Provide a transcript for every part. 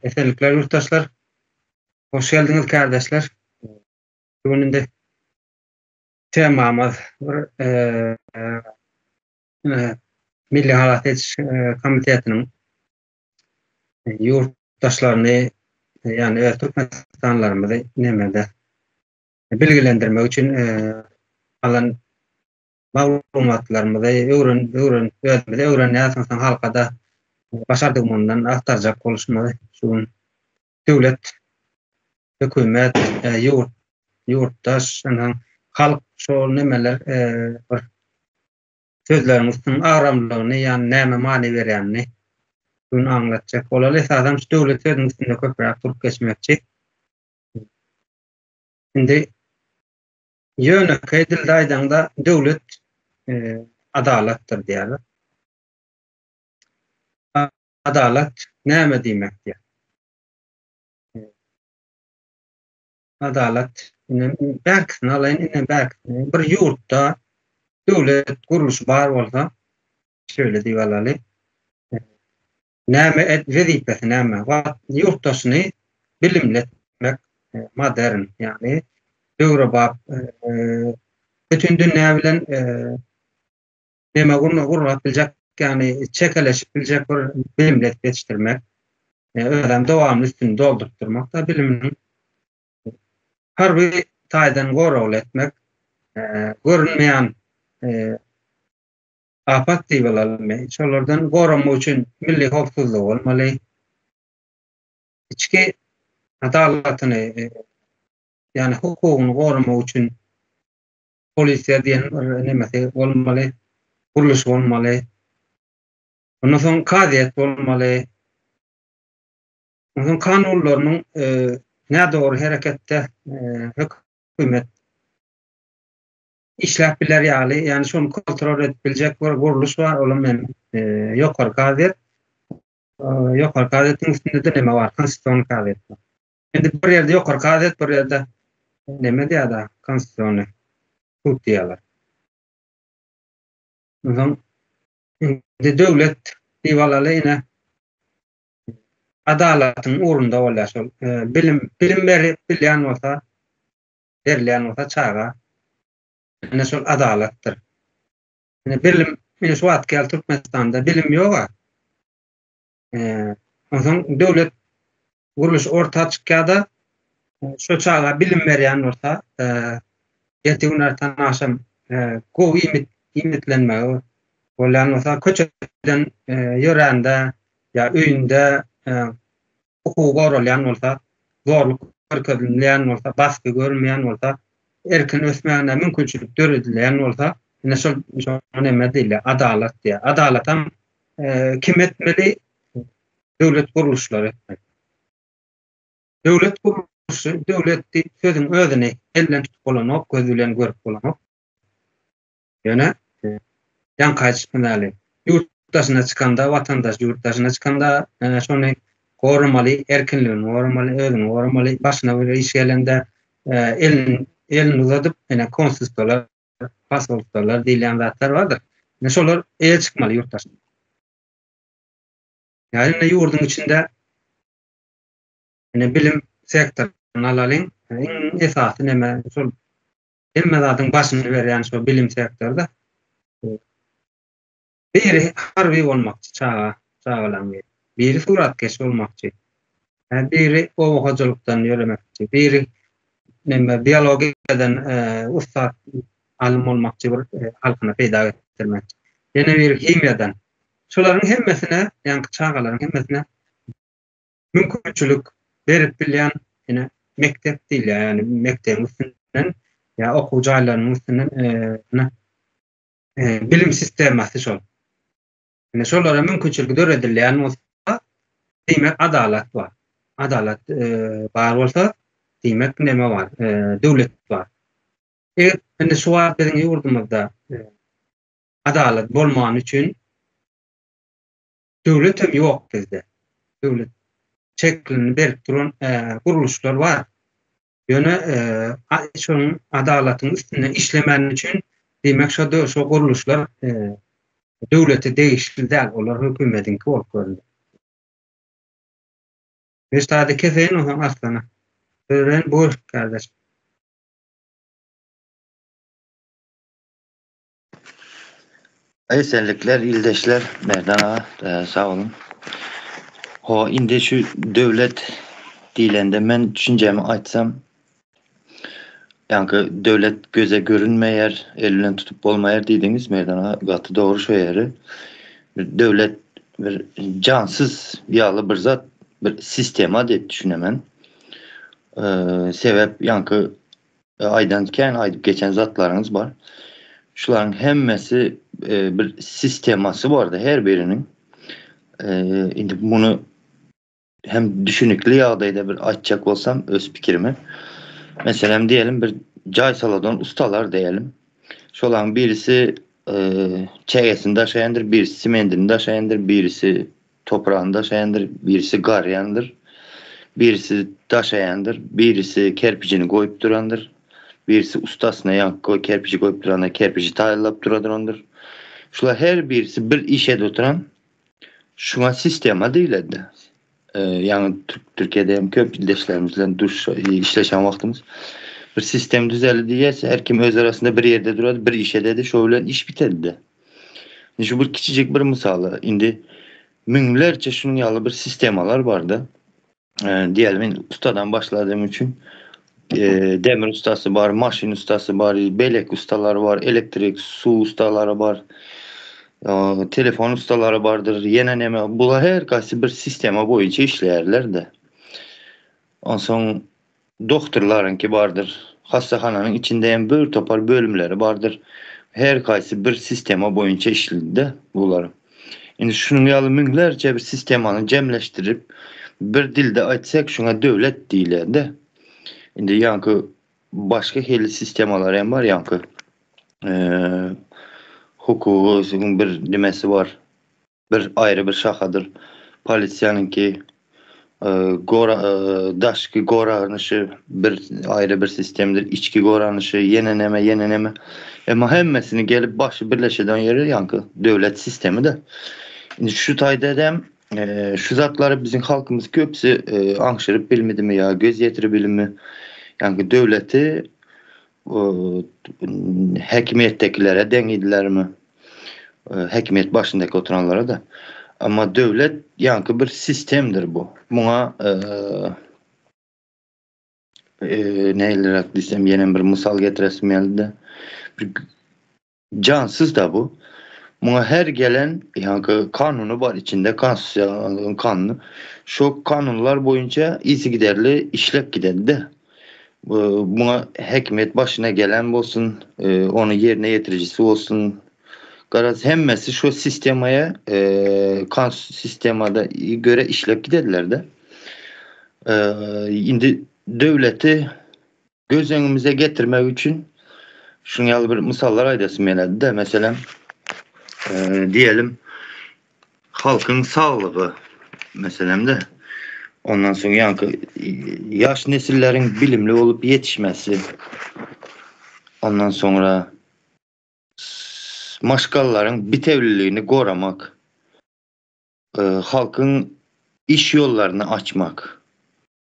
Esenlikler yurttaşlar. Hoş geldiniz kardeşler. Bugün de temamız Milli Halat Etiş Komitetinin yurttaşlarını yani Türkmenistanlarımızı nemede bilgilendirmek için alan maglumatlarımızı öğrenýärsiň halkada başardygymyndan aktarjak boluşmaly. Şuň döwlet, hökümet, yurttaş, halk şol nemeler bir sözlerimizin aramlygyny ýani näme many berýänini şuny anlatjak. Bolary esasen şu döwlet sözüniň üstünde köpürak durup geçmekçi. Indi ýönekli dilde aýdanda döwlet adalatdyr diýerler. Adalat näme diýmekdir? Adalat berkisini alaýyn, bir ýurtda döwlet guruluşy bar bolsa, şöyle diýip alaly. Näme wezipesi näme? Yurttaşyny bilimletmek, modern ýani döwre bap bütün dünýä bilen näme gurulap biljek, ýani çekeleşip biljek bir bilimlet ýetişdirmek, öňden dowamly üstüni doldurtdurmak da biliminiň her bir taýdan goragly etmek, görünmeýän afat diýip alalım. Şolardan goramak üçin milli howpsuzlyk bolmaly. İçki adalatyny ýani hukugyny goramak üçin polisiýa diýen nemesi bolmaly, guruluş bolmaly. Ondan soň kaziýet bolmaly. Ondan kanunlarynyň nädogry hereketde hökümet işläp biler ýaly, ýani şonu kontrol edip biljek bir guruluş bar, olam men ýokary kaziýet. Ýokary kaziýetiň üstünde de näme bar? Konstitusiýon kaziýet bar. Endi bir ýerde ýokary kaziýet, bir ýerde näme diýýär? Konstitusiýony hukuk diýerler. Ondan döwlet diýip alaly ine adalatyň urunda bolýar şol. Bilim berip bilýän bolsa, berilýän bolsa çaga. Ine şol adalatdyr. Ine bilim, men şu wagt gel Türkmenistanda bilim ýok. Ondan döwlet guruluş orta çykýarda şu çaga bilim berýän bolsa, ertegünlerden aşam gowy imitlenmegi bolýan bolsa, köçeden ýörände ýa öýünde hukuky goralýan bolsa, zorluk görkezilýän bolsa, basky görülmeýän bolsa, erkin ösmägine mümkinçilik döredilýän bolsa, ine şol näme diýilýär? Adalat diýär. Adalat hem kim etmeli? Döwlet guruluşlary etmeli. Döwlet guruluşy, döwletdi sözüň özüni elden tutup bolanok, göz bilen görüp bolanok. Ýöne ýan kaçmaly. Yurttaşyna çykanda, watandaş yurttaşyna çykanda şonu gorumaly, erkinligini gorumaly, özüni gorumaly, başyna bir iş gelende elini uzadyp ene konstitusiýalar, pasportlar diýilen zatlar bardyr. Ene şolar el çykmaly yurttaşyna. Ýani ýurdun içinde ene bilim sektoryny alalyň, esasy näme? Şol hemme zatyň başyny berýän şol bilim sektorda biri harby bolmakçy, çağalan biri suratkeş bolmakçy, biri owahaçylykdan ýöremekçi, biri näme biologiýadan ustad alim bolmakçy, bir halkyna peýda etdirmekçi. Ýene biri himiýadan. Şolaryň hemmesine, ýani çağalaryň hemmesine mümkinçilik berip bilýän ene mektep diýilýär, ýani mektebiň üstünden ýa okuw jaýlarynyň üstünden bilim sistemasi şol. Ene şolara mümkinçilik döredilýän bolsa, diýmek adalat bar. Adalat bar bolsa, diýmek näme bar? Döwlet bar. Ene şu wagt biziň ýurdumyzda adalat bolmagy üçin döwlet hem ýok bizde. Döwlet çeklerini berip duran guruluşlar bar. Ýöne şonuň adalatyň üstünde işlemän üçin diýmek şo guruluşlar döwleti değişdirdi, olar hökümetiňki bolup göründi. Müsaade keseyin o zaman aslana. Öğren bol kardeş. Esenlikler, ildeşler, Merdan ağa, sağ olun. Indi şu devlet dilende men düşüncemi açsam, yani devlet göze görünmeyer, elinden tutup olmayer dediğiniz Merdan ağa gatı doğru şöyle. Devlet bir cansız yağlı bir zat, bir sistema diye düşünemen. Sebep yankı aydanken aydıp geçen zatlarınız var. Şuların hemmesi bir sisteması vardı her birinin. Indi bunu hem düşünükli yağdayda bir açacak olsam öz fikrimi. Mesela diyelim bir cay saladon ustalar diyelim. Şolan birisi çegesini daşayandır, birisi simendini daşayandır, birisi toprağını daşayandır, birisi garyandır, birisi daşayandır, birisi kerpicini koyup durandır, birisi ustasına yankı kerpici koyup durandır, kerpici tayinlap durandır. Şular her birisi bir işe oturan şuna sistema değildi. Yani Türkiye'de hem köp ildeşlerimizle duş işleşen vaktimiz bir sistem düzeldi diyese her kim öz arasında bir yerde duradı bir işe dedi şöyle iş biterdi. Şu bir küçücük bir misalı indi minlerce şunun yalı bir sistemalar vardı. Diyelim ustadan başladığım için demir ustası var, maşin ustası var, belek ustaları var, elektrik, su ustaları var. Telefon ustaları vardır, yeneneme. Bunlar her qaysı bir sistema boyunca işləyərlər də. Ondan sonra doktorlarınki vardır. Hastahananın içindəyən bir topar bölümleri vardır. Her qaysı bir sistema boyunca işləyir də bunları. Şimdi şunun yalı minlərcə bir sistemanı cəmləşdirib bir dilde açsak şuna devlet deyilir də. Şimdi yankı başka heli sistemalar hem var yankı. Hukuku bir demesi var. Bir ayrı bir şahadır. Polisiyanınki daşki goranışı bir ayrı bir sistemdir. İçki goranışı, yeneneme. Ama hemmesini gelip başı birleşeden yeri yankı devlet sistemi de. Şimdi şu tayda dem şu zatları bizim halkımız köpsü anşırıp bilmedi mi ya göz yetirip bilmi yani devleti hekimiyettekilere dengidiler mi? Hekimiyet başındaki oturanlara da. Ama devlet yankı bir sistemdir bu. Buna neylerek desem yeni bir misal getiresim geldi. Cansız da bu. Buna her gelen yankı kanunu var içinde konstitusyon kanunu. Şu kanunlar boyunca izi giderli işlep giderdi. Buna hekimiyet başına gelen olsun, onun yerine getiricisi olsun. Garaz hemmesi şu sistemaya sistemada göre işlep giderler de. Şimdi devleti göz önümüze getirmek için şunu yalı bir misallar aydasım geldi de mesela diyelim halkın sağlığı mesela de ondan sonra yankı yaş nesillerin bilimli olup yetişmesi ondan sonra maşgalların bitevliliğini korumak halkın iş yollarını açmak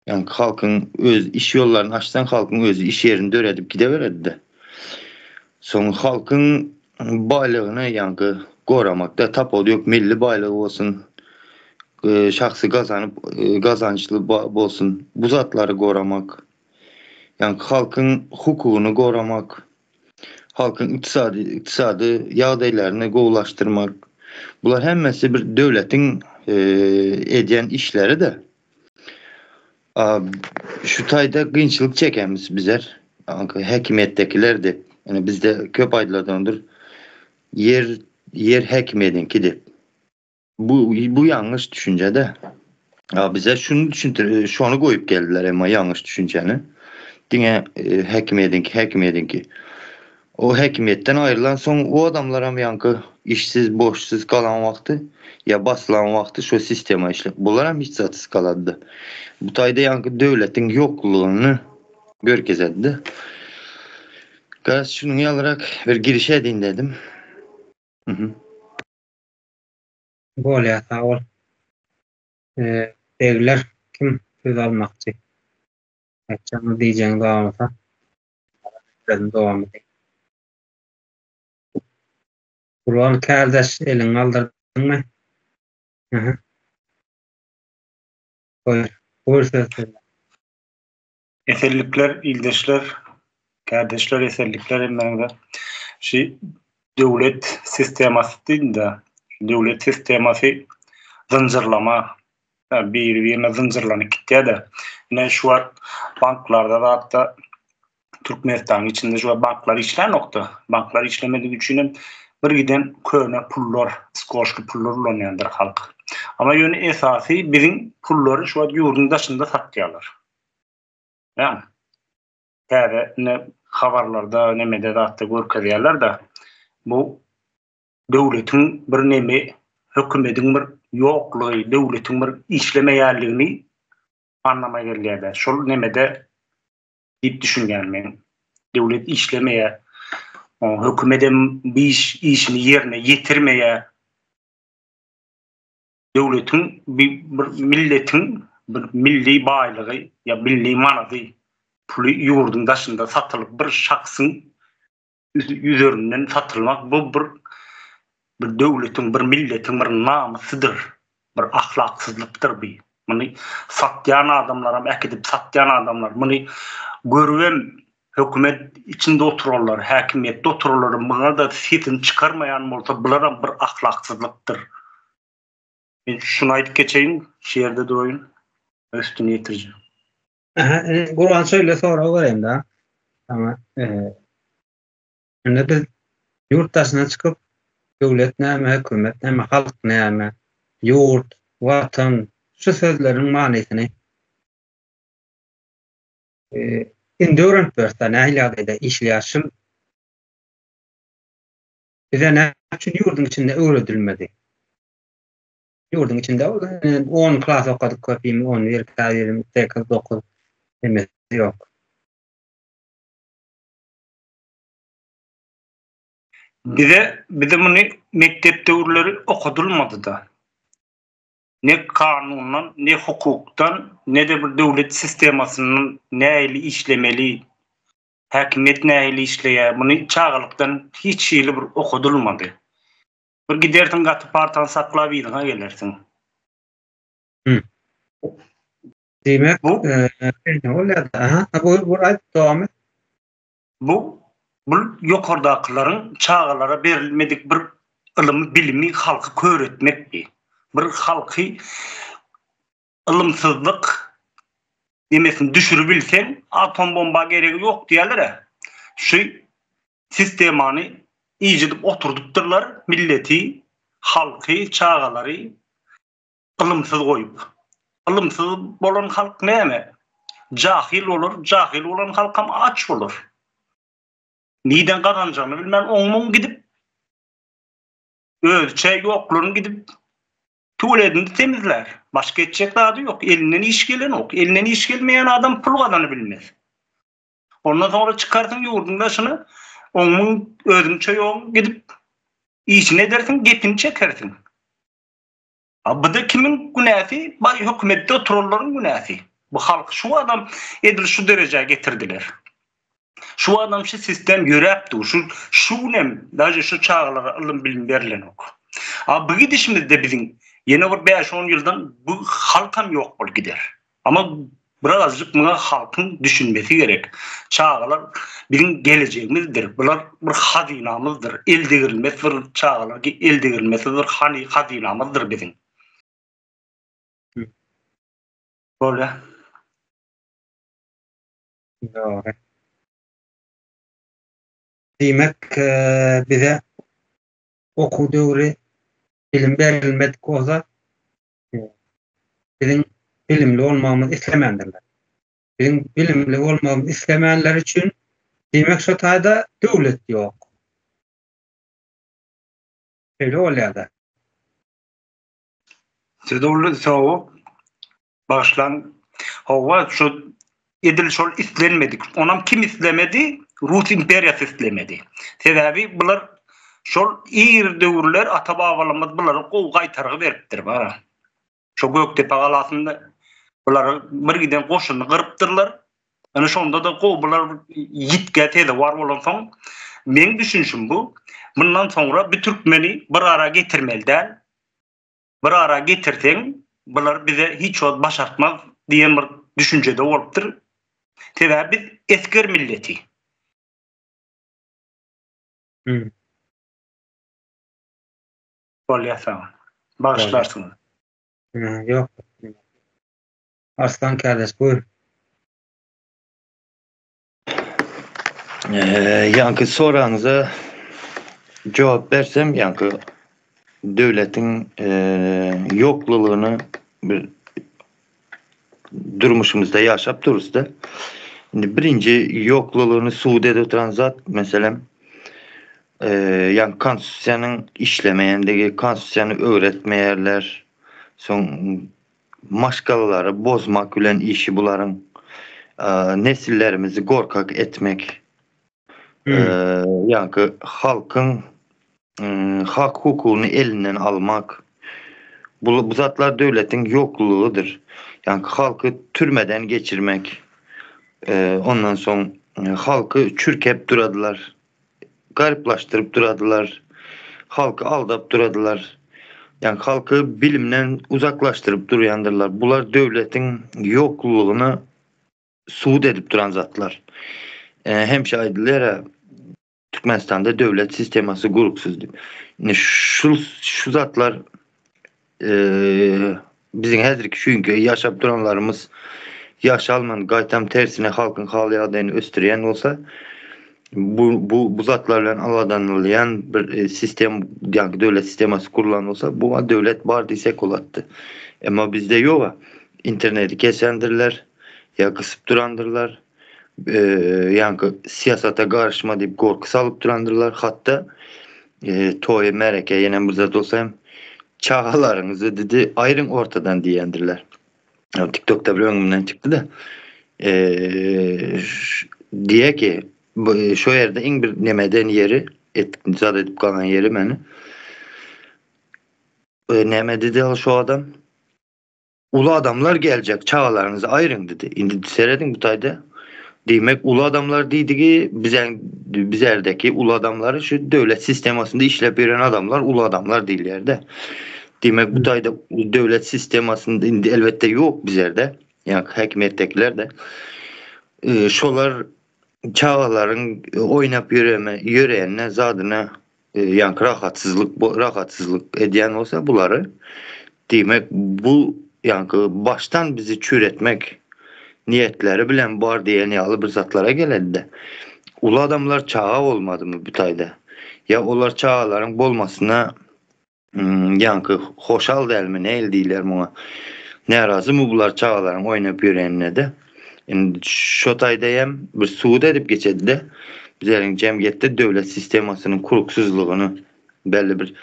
yani halkın öz iş yollarını açsan halkın özü iş yerini öğretip gideverirdi de. Sonra halkın baylığını yankı korumakta tap oluyor milli baylığı olsun şahsı kazançlı olsun bu zatları korumak yani halkın hukukunu korumak halkın iktisadı yağdaylarını qoğulaştırmak bunlar hemmesi bir devletin ediyen işleri de şu tayda qiyinçilik çekemiz bizler hekimiyettekiler de yani bizde köp aydılardandır yer hekimiyedinkidir bu yanlış düşünce de bize şunu şunu koyup geldiler ama yanlış düşünceni dine hekimiyedinki o hekimiyetten ayrılan son o adamlara mı yankı işsiz boşsuz kalan vakti ya basılan vakti şu sistema işle bunlara mı hiç satsız kaladı bu tayda yankı devletin yokluğunu görkezedi. Gaz şunu yalarak bir girişe edin dedim. Bol ya sağ ol. Devler kim söz almakçy. Açamı diýjeň dagymsa. Ben dowam edeyim. Kurban kardeş elin aldırdın mı? Hı hı. Buyur. Buyur söz söyle. Eserlikler, ildeşler, kardeşler, eserlikler emmeňde. Döwlet sistemasy diýinde, döwlet sistemasy zynjyrlama, bir-birine zynjyrlanyp gitdi-de. Ne şu var banklarda da hatta Türkmenistan içinde şu banklar işler nokta. Banklar işlemediği üçin bir giden köne pullar, skoşky pullar ulanýandyr halk. Ama ýöne esasy bizim pullary şu ýurdun daşynda satýarlar. Yani ne habarlarda ne medyada hatta görkezýärler da bu döwletin bir nemi hökümetin bir ýoklugy, döwletin bir işlemeýärligini anlama gelýär. Şol nemede diýip düşünýän men. Döwlet işlemeýär, hökümetin bir işini ýerine ýetirmeýär. Döwletin bir milletin bir milli baýlygy ya milli manady puly ýurdun daşynda satylyp bir şahsyň üzerinden satylmak bu bir döwletin, bir milletin bir namysydyr, bir ahlaksyzlykdyr bu. Muny satýan adamlar, äkidip satýan adamlar muny görüben hökümet içinde otururlar, häkimiýetde otururlar, muňa da sesini çykarmaýan bolsa bular bir ahlaksyzlykdyr. Ben şunu aýdyp geçeýin, şeýerde durýyn, üstüne ýetirjek. Kurban söyle sonra göreyim da. Ama biz yurt dışına çıkıp devlet näme, hökümet näme, halk näme, yurt, watan şu sözlerin manysyny indi öğrenip bersen nähilagda işleýärsin. Bize näme üçin yurdun içinde öğretilmedi? Yurdun içinde 10 klas okadyk köpimi, 10 ýerkälerim, 8-9 emes ýok. Bize bunu mektepte öğreleri okudulmadı da. Ne kanundan, ne hukuktan, ne de bir devlet sistemasının näili işlemeli, hakimiyet näili işleýär, bunu çağılıktan hiç şeýle bir okudulmadı. Bir gidersin gaty partan saklap ýyryna gelersin. Demek bu ne olýar? Aha, bu aýt dowam et. Bu ýokardakylaryň çağalara berilmedik bir ılım, bilimi halky köretmekdi. Bir halky ılımsızlyk demesin düşürüp bilsen atom bomba geregi ýok diýerler. Şu sistemany ýyjydyp oturdukdyrlar, milleti, halky, çağalary ılımsız goýup. Ilımsız bolan halk näme? Jahil olur, jahil olan halk hem aç olur. Niden kazanacağını bilmem, onun gidip ölçe yokluğunu gidip tuvaletini temizler. Başka edecek daha da yok. Elinden iş gelen yok. Elinden iş gelmeyen adam pul kazanı bilmez. Ondan sonra çıkarsın yurdun başını, onun ölçe yok gidip işini edersin, gepini çekersin. Bu da kimin günahı? Hükümette otururların günahı. Bu halk şu adam edil şu dereceye getirdiler. Şu adam şu sistem yöräpdi, şu nem, daje şu çağlara ılım bilim berilen ok. Bu gidişimizde bizim yeni bir 5-10 ýyldan bu halkam ýok bol gider. Ama birazcık muňa halkın düşünmesi gerek. Çağlar bizim geleceğimizdir. Bular bir hazinamızdır. Elde girilmez bir çağlar ki elde girilmez bir hazinamızdır bizim. Böyle. Doğru. Demek bize oku döwri bilim berilmedik bolsa bizim bilimli olmamız islemeýändirler. Bizim bilimli olmamız islemeýänler üçin demek şu taýda döwlet ýok. Şeýle bolýar-da. Döwlet soğuk başlan hava şu edil şol islenmedik. Onam kim islemedi? Rus imperiyası islemedi. Sebebi bular şol ir döwürler ata-babalarymyz bulary gowy gaýtargy beripdir bara. Şu Göktepe galasynda Bular bir giden goşuny gyrıpdyrlar. Ana şonda da bular yitge tede var bolan soň men düşünşüm bu. Bundan sonra bir Türkmeni bir ara getirmelden. Bir ara getirteň bular bize hiç wagt başartmaz diýen bir düşünjede bolupdyr. Tebe biz esker milleti. Bolýasa. Bağışlarsın. Yok. Arslan kardeş buyur. Yankı soranıza cevap versem, yankı devletin yokluluğunu bir durmuşumuzda yaşap dururuz da. Şimdi birinci yokluluğunu suudede oturan zat mesela yani konstitusiyanın işlemeyendeki konstitusiyanı öğretmeyerler, son maşgalaları bozmak ülen işi buların nesillerimizi korkak etmek, yani halkın hak hukukunu elinden almak, bu zatlar devletin yokluluğudur. Yani halkı türmeden geçirmek, ondan sonra halkı çürkep duradılar, gariplaştırıp duradılar, halkı aldap duradılar. Yani halkı bilimden uzaklaştırıp duruyandırlar. Bunlar devletin yokluluğunu suud edip duran zatlar. Hem şahidlere Türkmenistan'da devlet sisteması guruksuzdu. Yani şu zatlar bizim häzirki şünkü yaşap duranlarımız yaşalman gaytam tersine halkın haly adayını östüreyen olsa bu zatlarla aladanlayan bir sistem, yani devlet sisteması kurulan olsa bu devlet bar desek olattı. Ama bizde yok. İnterneti kesendirler ya kısıp durandırlar. Yani siyasata karışma deyip korku salıp durandırlar. Hatta toy mereke yenen bir zat olsa hem çağalarınızı dedi ayrın ortadan diyendirler. Yani TikTok'ta bir önümden çıktı da diye ki şu yerde in bir nemeden yeri zat edip kalan yeri beni neme dedi şu adam ulu adamlar gelecek çağalarınızı ayrın dedi. Indi seyredin bu tayda. Demek ulu adamlar deydi ki bizerdeki ulu adamları şu devlet sistemasında işlep veren adamlar ulu adamlar değil yerde. Demek bu tayda devlet sistemasında indi elbette yok bizerde. Yani hekmettekiler de şolar çağaların oynap yöreyenine zadına yani rahatsızlık ediyen olsa bunları demek bu yani baştan bizi çüretmek niyetleri bilen var diye niyalı bir zatlara geledi de. Ulu adamlar çağa olmadı mı bu tayda? Ya onlar çağaların bolmasına yankı hoşal değil mi? Ne el değiller buna? Ne razı mı bunlar çağaların oynayıp yörenine de? Yani şu taydayım bir suud edip geçedi de bizlerin cemiyette devlet sistemasının kuruksuzluğunu belli bir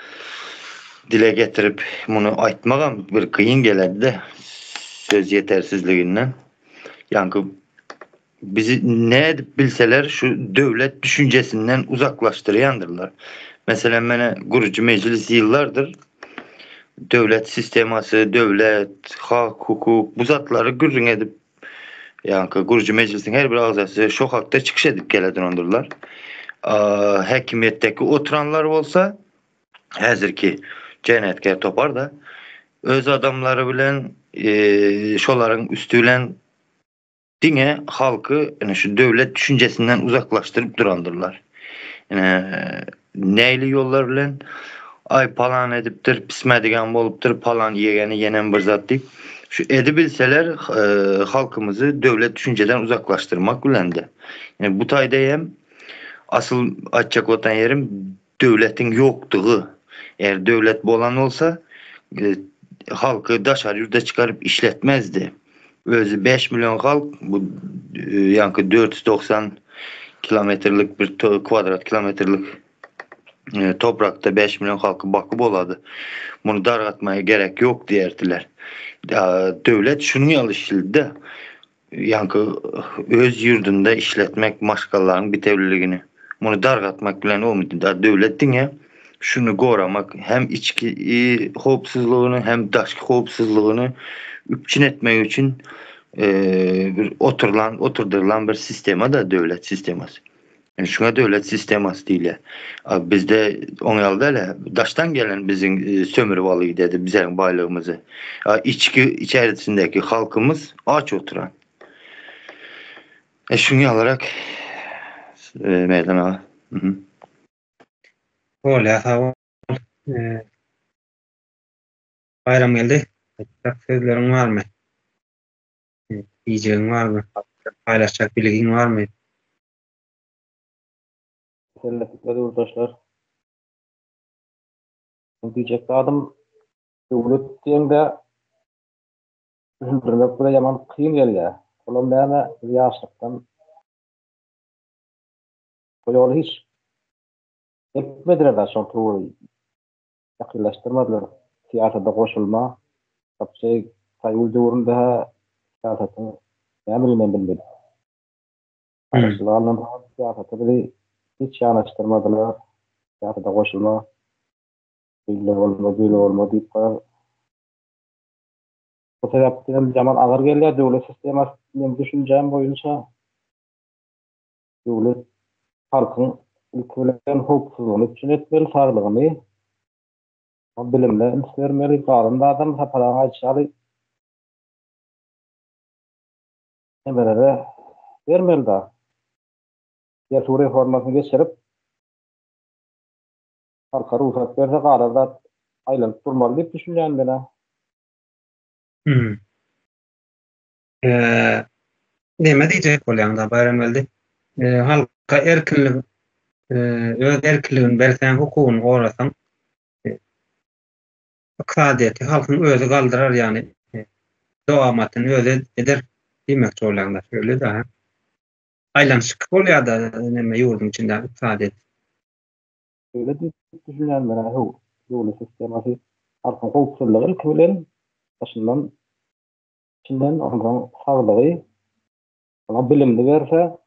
dile getirip bunu aytmagam bir kıyın geledi de söz yetersizliğinden. Yani bizi ne edip bilseler şu devlet düşüncesinden uzaklaştırıyandırlar. Mesela mene kurucu meclis yıllardır devlet sisteması, devlet, hak, hukuk bu zatları gürrün edip yani kurucu meclisin her bir ağzası sokakta çıkış edip geledinondurlar. Hakimiyetteki oturanlar olsa hazırki cennetke topar da öz adamları bilen şoların üstülen dine halkı yani şu devlet düşüncesinden uzaklaştırıp durandırlar. Yani neyli yollar bilen ay palan ediptir, pismedigen boluptur, palan yegeni yenen bir zat deyip şu edebilseler halkımızı devlet düşünceden uzaklaştırmak bilendi. Yani bu taydayım asıl açacak olan yerim devletin yoktuğu. Eğer devlet bolan olsa halkı daşar yurda çıkarıp işletmezdi. Özü 5 milyon halk bu yani 490 kilometrelik bir kvadrat kilometrelik toprakta 5 milyon halkı bakıp oladı. Bunu daraltmaya gerek yok diyerdiler. Devlet şunu alışıldı. Yani öz yurdunda işletmek maşgalların bitevliliğini. Bunu daraltmak bilen olmadı. Devletin ya şunu korumak hem içki hopsuzluğunu hem daşki hopsuzluğunu üpçün etmek için bir oturdurulan bir sistema da devlet sisteması. Yani şuna devlet sisteması değil. Bizde on yılda hele daştan gelen bizim sömürü balığı dedi bizim baylığımızı. İçerisindeki halkımız aç oturan. Şunu alarak meydana. Öyle sağ ol. Bayram geldi. Sözlerin var mı? Diyeceğin var mı? Paylaşacak bilgin var mı? Selletlikle yurttaşlar. Diyecek adam devlet diýende düşündirmek bile yaman kıyın gelýär. Olam bäne ýaşlykdan ýol hiç etmediler da şol tuğry. Ýakynlaşdyrmadylar. Siyasata goşulma, tapşy saýul döwründe siyasatı näme bilmedi. Aşylanan siyasata bile hiç ýanaşdyrmadylar. Siyasata goşulma, böyle olma deyip koyar. Bu sebepten zaman agar gelýär döwlet sistemasy men düşünjem boýunça döwlet halkyň ülkeden hukuksyzlygyny üçin etmeli sarlygyny bilimle islermeli galynda adam saparaga açaly emelere vermeli da ýa reformasyny geçirip halka ruhsat berse galanda aýlanyp durmaly diýip düşünýän mene. Näme diýjek bolýanda bayram geldi. Halka erkinlik öz erkinligini bersen, hukugyny gorasan, iqtisadiýaty halkyň özü galdyrar, ýani dowamatyny özü eder diýmekçi bolýanlar. Öyle de. Aýlanşyk bolýar da näme ýurdun içinde iqtisadiýat. Öyle düşünýän mene döwlet sistemasy halkyň hukuksyzlygy bilen başyndan içinden ondan saglygy ona bilimli berse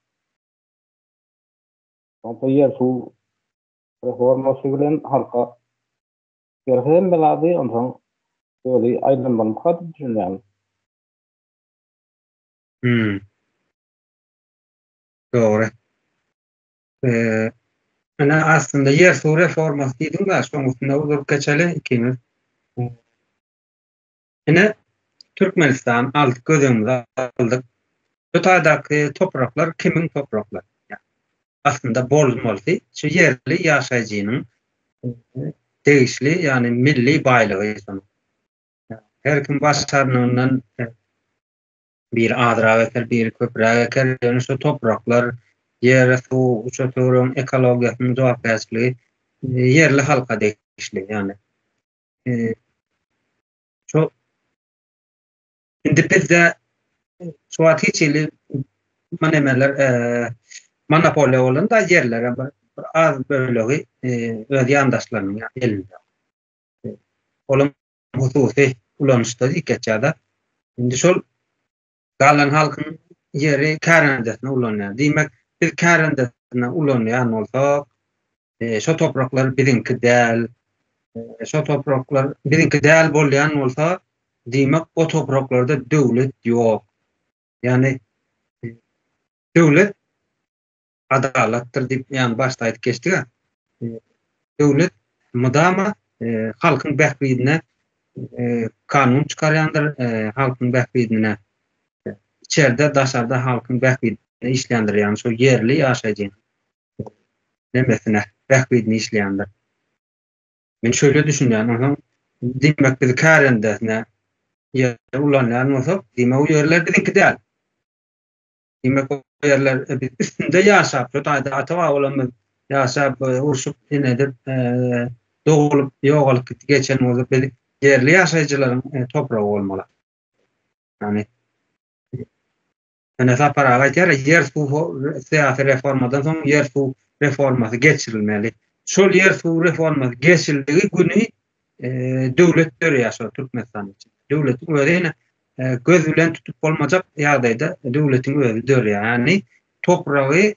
Kompanya su reforması bilen halka gerçekten beladi ondan böyle aydınlanma kadar düşünüyorum. Doğru. Ana aslında yer su reforması diýdim da şoňusunda uzup geçeli ikimiz. Ene Türkmenistan alt gözümüze aldık. Ötadaky topraklar kimin topraklar? Aslında bozulmaly. Şu yerli ýaşaýjynyň değişli yani milli baýlygy ýa-da. Her kim başlarından bir adra eker, bir köprä eker, ýani şu topraklar, ýer, su, şu türün ekologiýasyny jogapkärçiligi yerli halka değişli yani. Şu indi bizde şu atiçili manemeler monopoliýa bolan da yerlere az bölegi öz ýandaşlarynyň elinde. Olam hususy ulanışda diýketjäda. Indi şol galan halkyň yeri kärendetine ulanýar. Diýmek, biz kärendetine ulanýan bolsak, şo topraklar bizinki däl, şo topraklar bizinki däl bolýan bolsa, diýmek o topraklarda döwlet ýok. Ýani döwlet adalatdyr diýip ýani başda aýdyp geçdik. Döwlet mudama halkyň bähbidine kanun çykarýandyr, halkyň bähbidine içeride daşarda halkyň bähbidine işleýändir, ýani şo yerli ýaşaýjy nemesine bähbidine işleýändir. Men şöyle düşünýän, diýmek biz kärendesine ýer ulanýan bolsak, diýmek o ýerler bizinki däl. Diýmek o ýerler biz üstünde ýaşap, ýa-da ata olamyz ýaşap, urşup inedip, dogulup, ýogalyp geçen bolsa biz yerli ýaşaýjylaryň topragy bolmaly. Yani ana saparaga aýtýar, yer su siýasy reformadan soň yer su reformasy geçirilmeli. Şol yer su reformasy geçirildiği güni döwlet ýaşar Türkmenistan için. Döwletiň özüne göz bilen tutup bolmajak ýagdaýda döwletiň özü dörýär. Yani topragy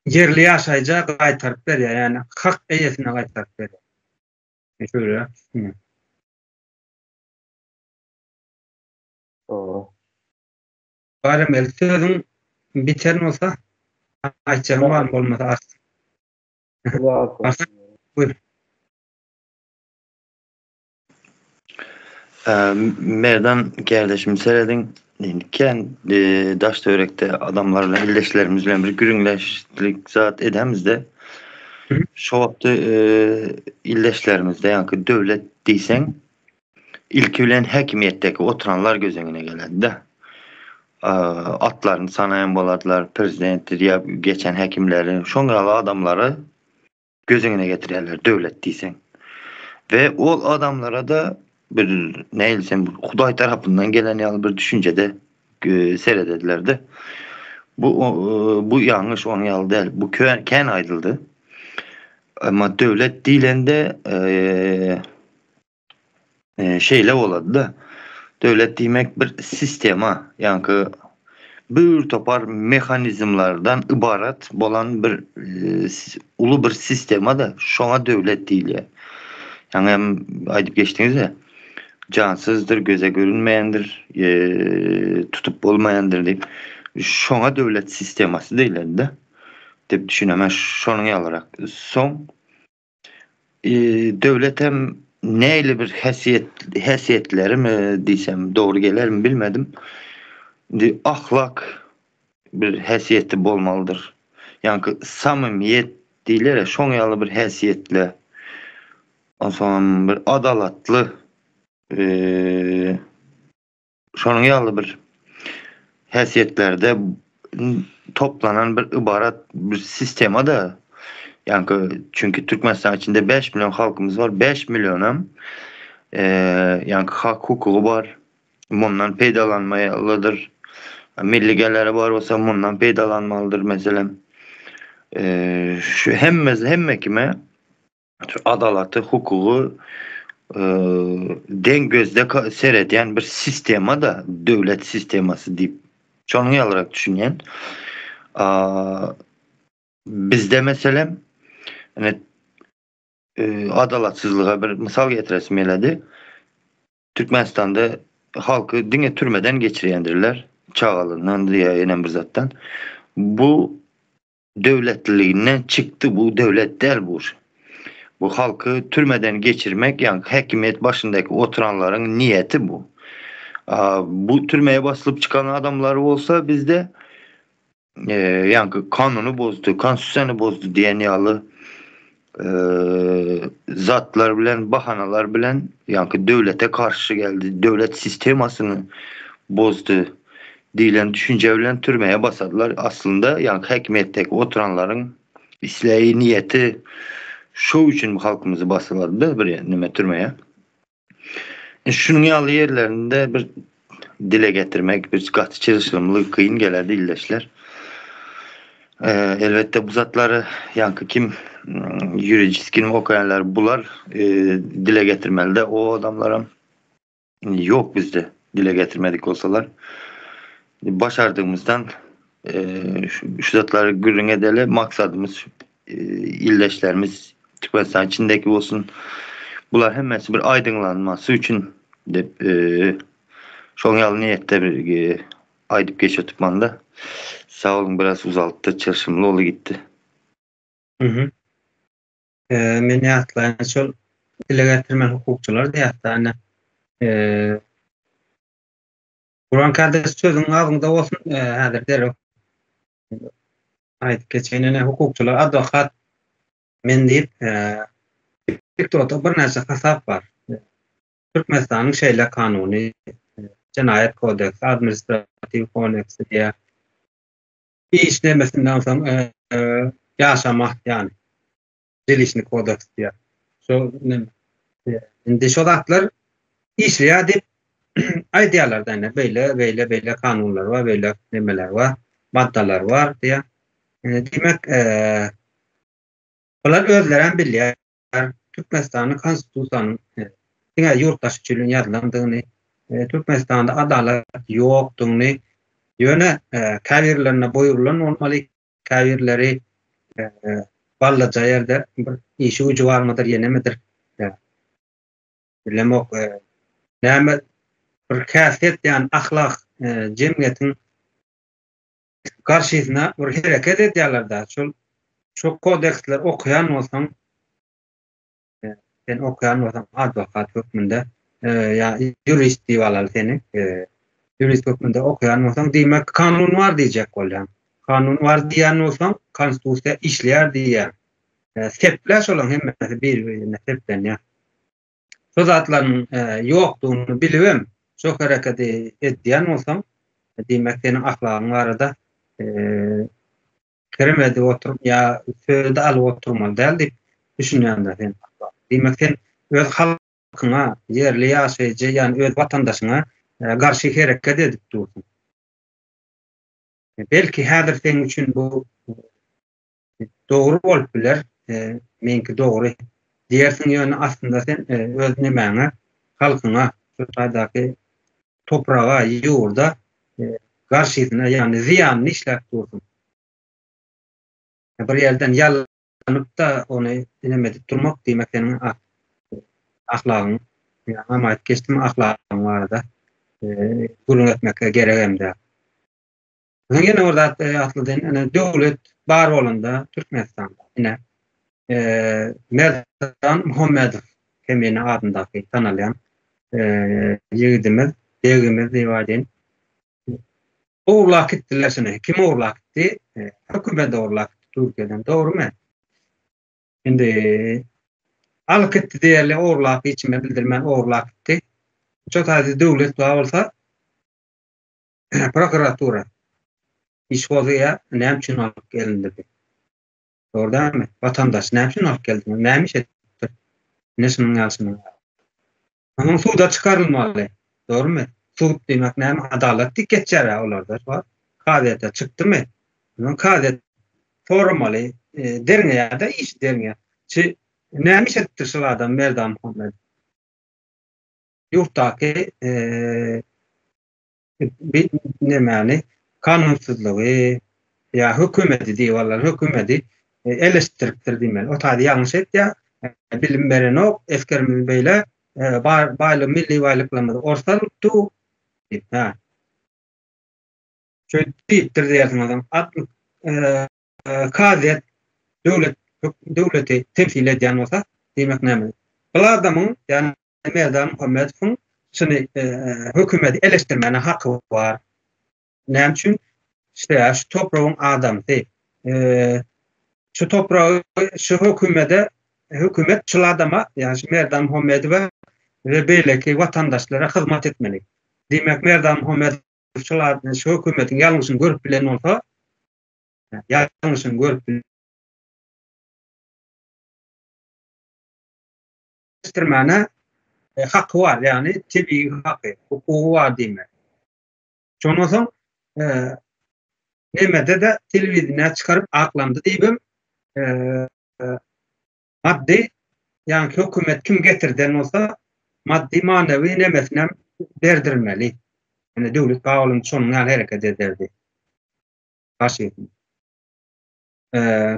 yerli ýaşaýjy gaýtaryp berýär. Yani hak eýesine gaýtaryp berýär. Şöyle. Doğru. Barım el sözün biter olsa ayçağım var bolmasa arsın. Arsın. Buyur. Merdan kardeşim seredin ken daş dörekte adamlarla illeşlerimizle bir gürünleşlik zat edemizde şu vakti illeşlerimizde yani devlet deysen ilk ölen hakimiyetteki oturanlar göz önüne geledi de atlarını sanayan boladılar prezidenttir ya geçen hakimleri şonralı adamları göz önüne getirirler devlet deysen ve o adamlara da bir neylsem Huday tarafından gelen yalı bir düşüncede seyredediler de bu yanlış on yalı değil. Bu ken aydıldı. Ama devlet dilinde şeyle oladı da devlet demek bir sistema yani bir topar mekanizmlardan ibaret olan bir ulu bir sistema da şona devlet değil ya. Yani hem aydıp geçtiniz ya cansızdır, göze görünmeyendir, tutup olmayandır deyip şona devlet sisteması değildir de deyip düşünemem şonun alarak son devlet hem neyle bir hesiyetleri mi diysem doğru gelir mi bilmedim. Ahlak bir hesiyeti olmalıdır. Yani samimiyet değiller ya şon yalı bir hesiyetle o zaman bir adalatlı şonun yalı bir hesiyetlerde toplanan bir ibaret bir sistema da yani çünkü Türkmenistan içinde 5 milyon halkımız var. 5 milyonum yani hak hukuku var. Bundan faydalanmalıdır. Milli geliri var olsa bundan faydalanmalıdır mesela. Şu hem kime adalatı, hukuku den gözde seyreden bir sistema da devlet sisteması deyip şonu alarak düşünen bizde mesela yani adalatsızlığa bir misal getiresim eledi. Türkmenistan'da halkı dine türmeden geçirendirler. Çağalından diye yenen bir zattan. Bu devletliliğinden çıktı. Bu devlet değil bu. Bu halkı türmeden geçirmek yani hakimiyet başındaki oturanların niyeti bu. Bu türmeye basılıp çıkan adamları olsa bizde yani kanunu bozdu, konstitüsyonu bozdu diyen yalı zatlar bilen, bahanalar bilen yani devlete karşı geldi. Devlet sistemasını bozdu diyen düşünceyle türmeye basadılar. Aslında yani hakimiyetteki oturanların islahi niyeti şu için halkımızı basıladı bir yerine türmeye. Şunun yalı yerlerinde bir dile getirmek, bir katı çalışılımlı kıyın gelerdi illeşler. Elbette bu zatları yankı kim yürüciskin okuyanlar bular dile getirmeli de o adamlara yok bizde dile getirmedik olsalar başardığımızdan şu zatları gürün edeli maksadımız illeşlerimiz Türkmenistan içindeki olsun bular hemmesi bir aydınlanması için de şol yalı niyette bir aydıp geçiyor tutmanda. Sağ olun biraz uzalttı. Çarşımlı olu gitti. Meni atlayan şol dile getirmen hukukçular diye hatta Kur'an kardeş sözün ağzında olsun hadir der. Aydıp geçenine hukukçular advokat men deyip bir neçe hesap var. Türkmenistan'ın şeyle kanuni Cinayet Kodeksi, Administratif Kodeksi diye bir işlemesinden sonra yaşamak yani Dilişni Kodeks diye. Şimdi şu haklar işliyor deyip aydiyalardan böyle kanunlar var, böyle nemeler var, maddeler var diye. Demek bunlar özleren biliyor. Türkmenistan'ın konstitüsyonun yurttaşçılığın yazılandığını, Türkmenistan'da adalet yoktuğunu, yöne kavirlerine buyurulan olmalı kavirleri ballaca yerde işi ucu var mıdır, yene midir? Bilemok. bir käsiyet yani ahlak cemiyetin karşısına bir hareket edýärler-de. Şu kodeksler okuyan olsam sen okuyan olsam advokat hükmünde ya jurist diýýarlar seni. Jurist hükmünde okuyan olsam diýmek kanun var diýjek bolýan. Kanun var diýen olsam konstitusiýa işleýär diýýär. Sepler olan hemmesi bir-birine seplenýär. Şu zatlaryň ýokdugyny bilibem. Şu hareket edýän bolsam diýmek senin ahlagyň barada kirmedi oturup ya sözde alıp oturmaly däl diýip düşünýärler sen. Diýmek sen öz halkyňa, yerli ýaşaýjy, ýani öz watandaşyňa garşy hareket edip dursun. Belki häzir sen üçin bu dogry bolup biler, menki dogry diýersiň ýöne aslında sen öz nimäňe, halkyňa, şu taýdaky toprağa, ýurda garşysyna ýani ziýanyny işläp dursun. Bir ýerden ýalanyp da ony dilemedip durmak diýmek senin ahlagyň, ýani amaýat geçdim ahlagyň barada gurulun etmekle gerek emde. Yine orada atladığın devlet bar bolanda Türkmenistan'da yine Merdan Muhammedov kemini adındaki tanılayan yiğidimiz, devgimiz diýýärdiň. Uğurlak etdiler seni. Kim uğurlak etti? Hükümet uğurlak etti Türkiye'den. Doğru mu? Şimdi alık etti değerli uğurlak içime bildirmen uğurlak etti. Çok az devlet olsa prokuratura işgözüye ne için alıp gelindirdi? Doğru değil mi? Vatandaş ne için alıp geldi? Neymiş etti? Nesinin yalsını? Ama suda çıkarılmalı. Doğru mu? Suud demek ne? Adalet geçer olarda var. Kadete çıktı mı? Kadet formalı derine ya da iş derine. Çi neymiş etti şu adam Merdan Muhammed? Yurttaki bir ne mani kanunsuzluğu ya hükümeti diyorlar, hükümeti eleştiriptir demeli. O tadı yanlış et ya bilim veren o eskerimiz böyle baylı milli baylıklarımızı ortalıktı. Ha. Şöyle deyiptir diyorsun adam. Kaziyet devleti temsil ediyen olsa demek ne mi? Bu adamın yani Merdan Muhammedov'un şimdi hükümeti eleştirmene hakkı var. Ne için? İşte şu toprağın adamı değil. Şu toprağı, şu hükümet şu adama yani Merdan Muhammedov'a ve böyleki vatandaşlara hizmet etmeli. Demek Merdan Muhammedov şu hükümetin yanlışını görüp bilen olsa yanlışını görüp bilen eleştirmene hakkı var yani tabii hakkı, hukuku var demek. Şondan soň nemede de televizyona çıkarıp aklandı diýibim. Maddi yani hükümet kim getirden olsa maddi manevi nemesine berdirmeli. Yani devlet bağlılığının sonuna hareket ederdi. Karşıydım.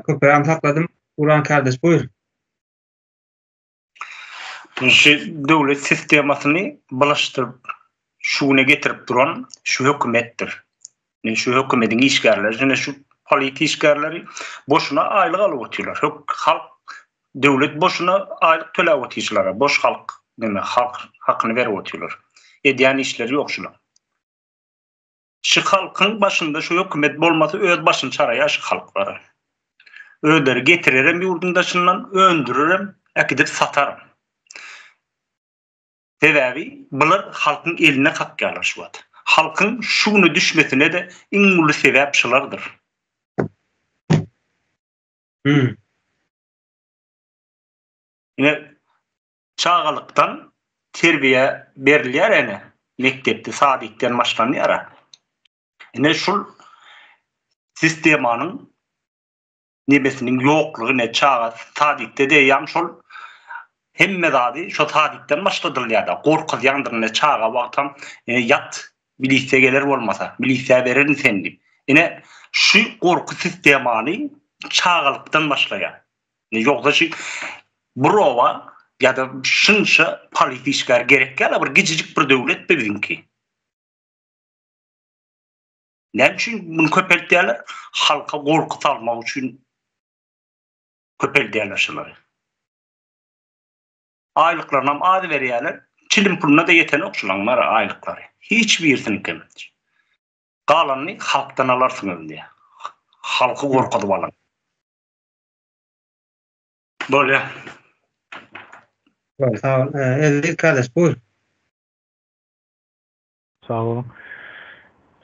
Köpeğimi takladım. Uran kardeş buyur. Şu devlet sistemasını bulaştırıp şuna getirip duran şu hükümettir. Şu hükümetin işgärleri, şu politik işgärleri boşuna aylık alıp oturýarlar. Halk devlet boşuna aylık töläp oturýarlar. Boş halk demek halk hakkını verip oturýarlar. Edýän işleri ýok şular. Şu halkyň başında şu hükümet bolmasa öz başyny çaraýar şu halk bar. Öderi getirerem ýurdundaşyndan öndürürem, äkidip satarım. Sebebi bular halkyň eline kakýarlar şu wagt. Halkyň şunu düşmesine de iň uly sebäp şulardyr. Yine çağalyktan terbiye berilýär ene. Mektepde sadikden başlanýar. Ene şul sistemanyň nebesiniň ýoklugy ne çağa sadikde diýýär şol hemme zady şo sadikden başladylýar. Gorkuz ýandyrne çağa wagtam yat bilise geler bolmasa, bilise bererin sendi. Ene şu gorku sistemany çağalykdan başlaýar. Ýoksa şu burova ya da şunça politişkar gerek gel bir gecicik bir devlet bizinki. Ne için bunu köpeltdiler? Halka korkutalmak için köpeltdiler şunları. Aylıklarına adı veriyorlar. Çilim puluna da yeten okçulanlar aylıkları. Hiçbir yerini kemedir. Kalanını halktan alarsınız diye. Halkı korkutup alın. Böyle. Sağ ol. Elbir kardeş buyur. Sağ olun.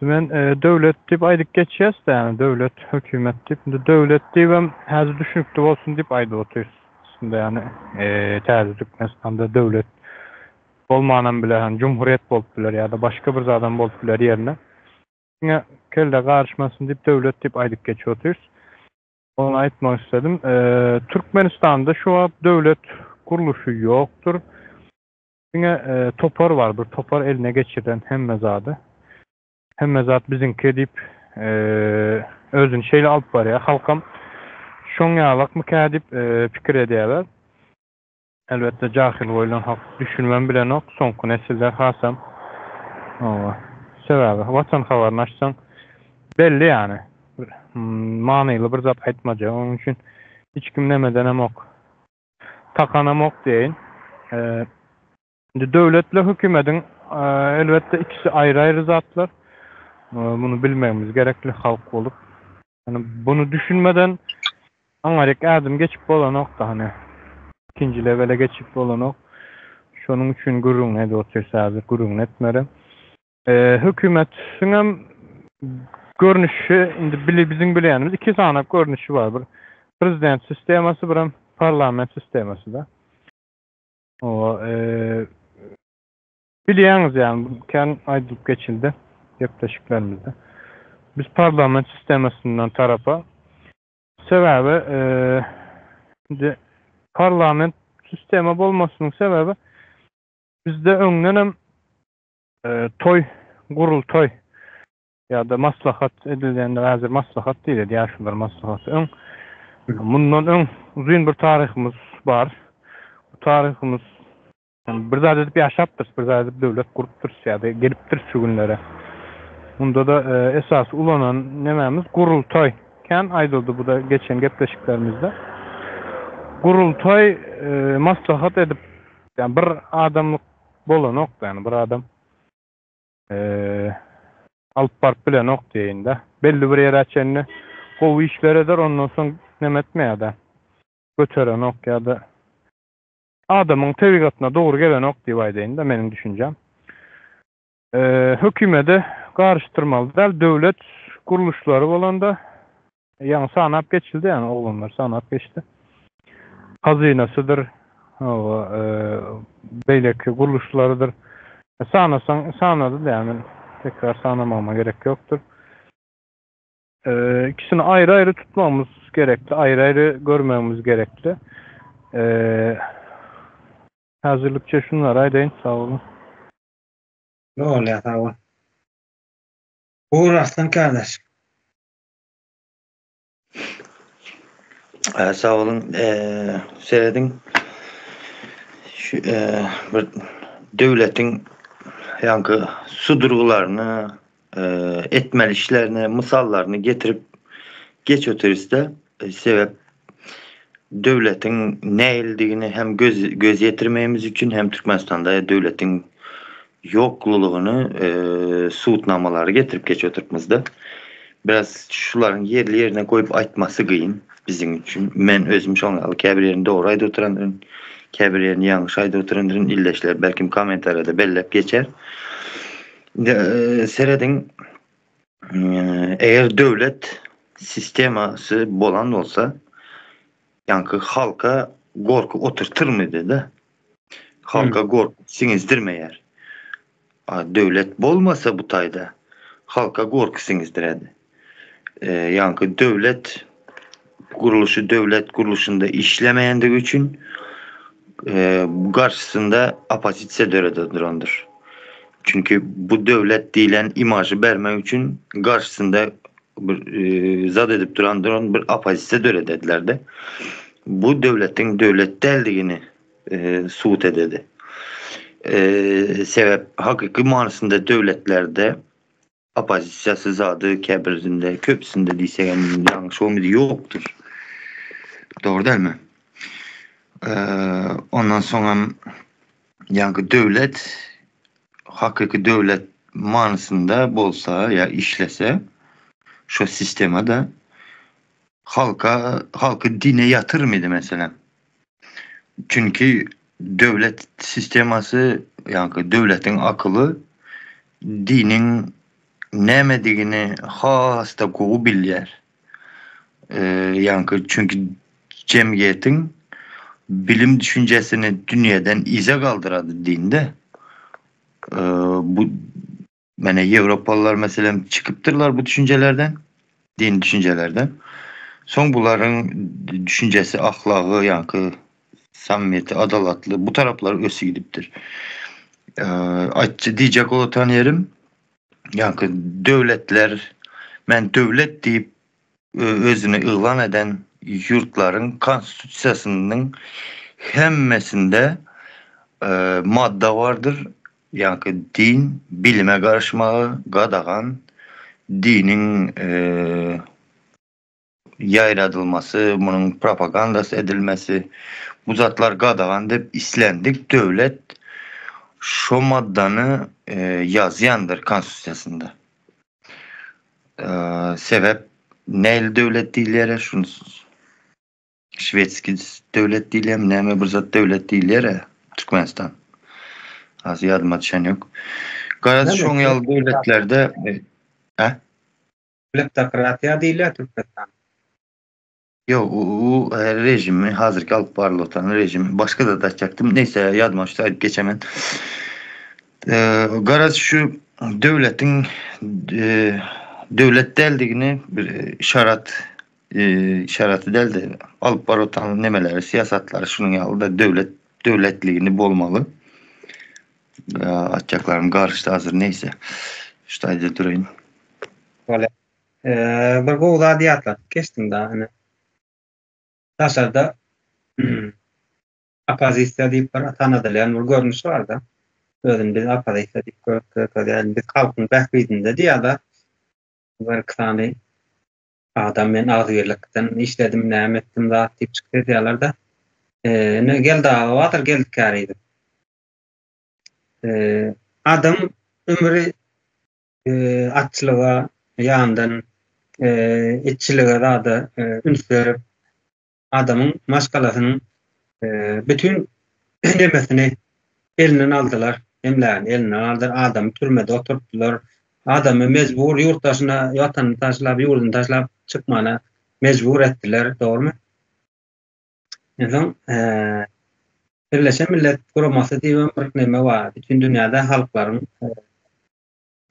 Men döwlet diýip aýdyp geçýäs de, yani döwlet, hökümet diýip, döwlet diýip häzir düşünükli bolsun diýip aýdyp oturýar. Aslında yani täze Türkmenistanda döwlet bolmanan bile, hani cumhuriyet bolup biler ya da başka bir zadan bolup biler ýerine. Şuna kelle garşmasyn diýip döwlet diýip aýdyp geçip oturýar. Onu aýtmak istedim. Türkmenistanda şu an döwlet kuruluşu ýokdur. Şuna topar var, bir topar eline geçiren hemme zady. Hemme zat bizinki diýip özüni şeýle alyp barýar. Halkam şoňa ýalak mükadip pikir edýärler. Elbette jahil boýlan halk düşünmem bilen ok, soňky nesiller hasam. Sebäbi watan habaryny açsaň belli yani. Manyly bir zat aýtmaja. Onuň üçin hiç kim nemeden hem ok. Takanam ok diýin. Döwletle hökümetin elbette ikisi aýry-aýry zatlar. Bunu bilmemiz gerekli halk olup. Yani bunu düşünmeden aňarek adım geçip bolan ok da hani ikinci levele geçip bolan ok. Şonun üçin gurrun edi otursa gurrun etmeri. Hökümetin hem görnüşü indi bizim bilýänimiz iki sananak görnüşü var. Bir prezident sistemasy, bir hem parlament sistemasy da. O bilýäňiz yani kan aýdyp geçildi. Yaklaşıklarımızda. Biz parlament sistemasinden tarafa sebäbi parlament sistemi bolmasynyň sebäbi bizde öňden toy, gurultoy ya da maslahat edilýände häzir maslahat diýilýär, ýaşular maslahaty. Bundan öň uzun bir taryhymyz bar. Bu taryhymyz bir zat edip ýaşapdyr, bir zat edip döwlet gurup durýar ýa-da gelipdir şu günlere. Bunda da esas ulanan nememiz gurultoy. Ken aýdyldy bu da geçen gepleşiklerimizde. Gurultoy maslahat edip, yani bir adamlık bolan ok, yani bir adam alıp barp bilen ok diýinde. Belli bir ýere açenni gowy işler eder, ondan soň nemetmeýär da. Göteren ok ýa-da adamyň tebigatyna dogry gelen ok diýip aýdýanda meniň düşünjem. Hökümete garştyrmaly däl, döwlet kuruluşlary bolanda ýa-ni sanap geçildi, yani oglanlar sanap geçdi. Hazynasydyr, beýleki kuruluşlarydyr. Sanasaň sanady, yani tekrar sanamama gerek ýokdur. İkisini aýry-aýry tutmamız gerekli, aýry-aýry görmemiz gerekli. Hazırlıkça şunlar aýdyn, sağ olun. Öyle tamam. Buyur Aslan kardeş. Sağ olun. Seyredin. Şu bir döwletin yankı sudurgularını, etmeli işlerini, misallarını getirip geç oturiste sebep döwletin ne ildiğini hem göz yetirmemiz için hem Türkmenistan'da döwletin yokluluğunu suutnamaları getirip geç oturtmazda. Biraz şuların yerine koyup aytması kıyın bizim için. Men özüm şoňaly käbir ýerini dogry aýdyp oturandyryn, käbir ýerini ýalňyş aýdyp oturandyryn, illeşler belkim kommentarda bellep geçer. Seredin eğer döwlet sistemasy bolan bolsa, yankı halka gorku oturturmydy da. Halka gorku siňizdirmeýär. Döwlet bolmasa bu taýda halka gorku siňizdiredi. Yankı döwlet kuruluşunda işlemeýändigi üçin garşysynda opozisiýa döredendir. Çünkü bu döwlet diýilen imajy bermek üçin garşysynda bir zat edip duran bir opozisiýa döredediler de. Bu döwletin döwlet däldigini suut ededi. Sebep hakiki manasında devletlerde opozisiyası zadı kəbirinde, köpsünde diysek yanlış olmadı yoktur. Doğru değil mi? Ondan sonra yani devlet hakiki devlet manasında bolsa ya işlese şu sisteme de halkı dine yatırmıydı mesela. Çünkü devlet sisteması yani devletin akıllı dinin nemediğini hasta kovu bilyer. Yani çünkü cemiyetin bilim düşüncesini dünyadan ize kaldıradı dinde. Bu yani Avrupalılar mesela çıkıptırlar bu düşüncelerden, din düşüncelerden. Son bunların düşüncesi, ahlakı, yani samimiyeti, adalatlı bu taraflar ösü gidiptir. Diyecek olan yerim yani devletler ben devlet deyip özünü ilan eden yurtların konstitusiyasının hemmesinde madde vardır. Yani din bilime karışmağı, qadağan, dinin yayradılması, bunun propagandası edilmesi, bu zatlar qadağan deyip islendik. Devlet şu maddanı yazyandır konstitusiyasında. Sebep neyli devlet değillere şunusuz. Şvedski devlet değillem, neyme bir zat devlet değillere Türkmenistan. Az yadıma düşen yok. Garaz şoň ýaly devletlerde Kleptokratiya değiller Türkmenistan. Yok, o rejimi hazırki alıp barılan rejimi başka da daçacaktım. Neyse yadıma düştü, geçemen. Garaz şu devletin devlet deldigini bir işaratı deldi. Alıp barılan nemeleri, siyasatları şunun ýaly da devletliğini bolmalı. Atacaklarım karıştı hazır neyse. Şurada durayım. Böyle. Bir goğda diyatlar. Geçtim daha hani. Taşarda apazisya deyip tanıdılayan bir görünüş var da. Özüm biz apazisya deyip görüntüleyen biz halkın bekliydinde diye da bir kısani adam ben ağzıyırlıktan işledim, neyem ettim da deyip çıktı diyorlar da gel daha vatır geldik kariydi. Adam ömrü atçılığa yandan etçiliğe da ünsürüp adamın maskalasının bütün demesini elinden aldılar. Emlerini elinden aldılar. Adamı türmede oturttular. Adamı mecbur yurttaşına vatanını taşlap, yurdunu taşlap çıkmana mecbur ettiler. Doğru mu? Yani Birleşen Millet Kuruması diye bir neme var. Bütün dünyada halkların